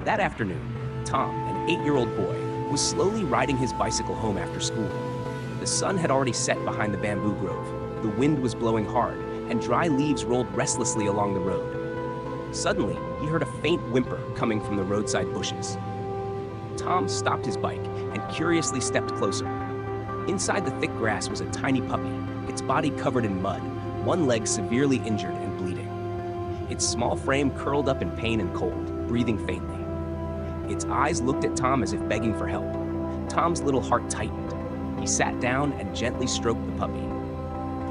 That afternoon, Tom, an 8-year-old boy, was slowly riding his bicycle home after school. The sun had already set behind the bamboo grove, the wind was blowing hard, and dry leaves rolled restlessly along the road. Suddenly, he heard a faint whimper coming from the roadside bushes. Tom stopped his bike and curiously stepped closer. Inside the thick grass was a tiny puppy, its body covered in mud, one leg severely injured and bleeding. Its small frame curled up in pain and cold, breathing faintly. Its eyes looked at Tom as if begging for help. Tom's little heart tightened. He sat down and gently stroked the puppy.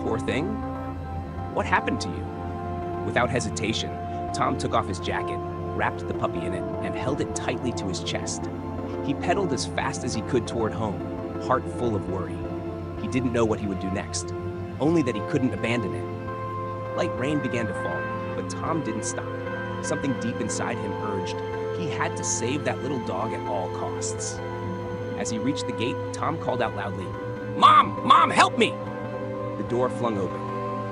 "Poor thing? What happened to you?" Without hesitation, Tom took off his jacket, wrapped the puppy in it, and held it tightly to his chest. He pedaled as fast as he could toward home, heart full of worry. He didn't know what he would do next, only that he couldn't abandon it. Light rain began to fall, but Tom didn't stop. Something deep inside him urged he had to save that little dog at all costs. As he reached the gate, Tom called out loudly, "Mom! Mom, help me!" The door flung open.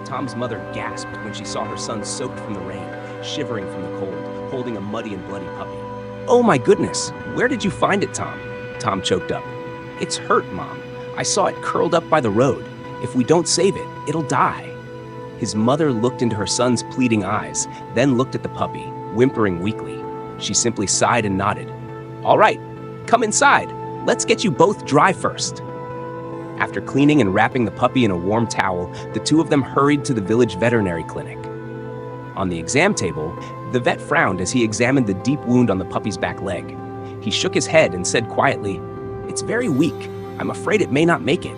Tom's mother gasped when she saw her son soaked from the rain, shivering from the cold, holding a muddy and bloody puppy. "Oh my goodness, where did you find it, Tom?" Tom choked up. "It's hurt, Mom. I saw it curled up by the road. If we don't save it, it'll die." His mother looked into her son's pleading eyes, then looked at the puppy, whimpering weakly. She simply sighed and nodded. "All right, come inside. Let's get you both dry first." After cleaning and wrapping the puppy in a warm towel, the two of them hurried to the village veterinary clinic. On the exam table, the vet frowned as he examined the deep wound on the puppy's back leg. He shook his head and said quietly, "It's very weak. I'm afraid it may not make it."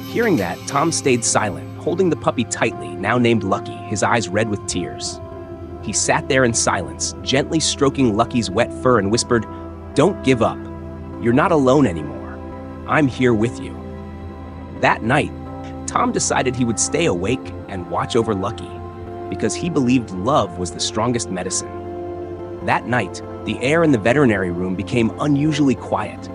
Hearing that, Tom stayed silent, holding the puppy tightly, now named Lucky, his eyes red with tears. He sat there in silence, gently stroking Lucky's wet fur and whispered, "Don't give up. You're not alone anymore. I'm here with you." That night, Tom decided he would stay awake and watch over Lucky, because he believed love was the strongest medicine. That night, the air in the veterinary room became unusually quiet.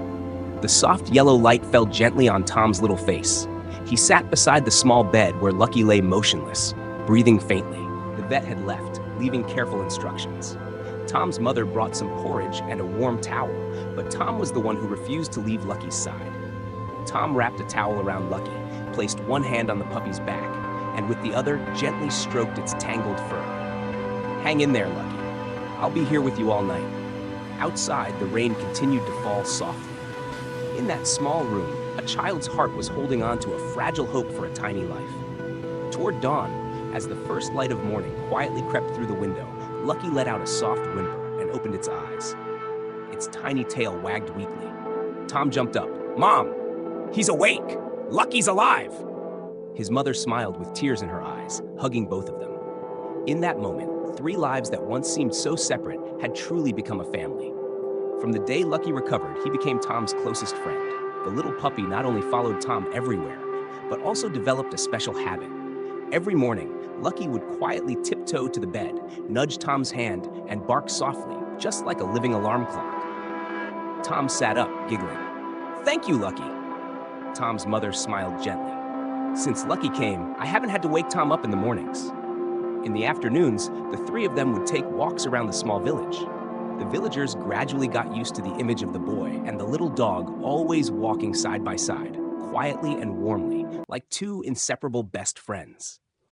The soft yellow light fell gently on Tom's little face. He sat beside the small bed where Lucky lay motionless, breathing faintly. The vet had left, leaving careful instructions. Tom's mother brought some porridge and a warm towel, but Tom was the one who refused to leave Lucky's side. Tom wrapped a towel around Lucky, placed one hand on the puppy's back, and with the other gently stroked its tangled fur. "Hang in there, Lucky. I'll be here with you all night." Outside, the rain continued to fall softly. In that small room, a child's heart was holding on to a fragile hope for a tiny life. Toward dawn, as the first light of morning quietly crept through the window, Lucky let out a soft whimper and opened its eyes. Its tiny tail wagged weakly. Tom jumped up. "Mom! He's awake! Lucky's alive!" His mother smiled with tears in her eyes, hugging both of them. In that moment, three lives that once seemed so separate had truly become a family. From the day Lucky recovered, he became Tom's closest friend. The little puppy not only followed Tom everywhere, but also developed a special habit. Every morning, Lucky would quietly tiptoe to the bed, nudge Tom's hand, and bark softly, just like a living alarm clock. Tom sat up, giggling. "Thank you, Lucky." Tom's mother smiled gently. "Since Lucky came, I haven't had to wake Tom up in the mornings." In the afternoons, the three of them would take walks around the small village. The villagers gradually got used to the image of the boy and the little dog always walking side by side, quietly and warmly, like two inseparable best friends.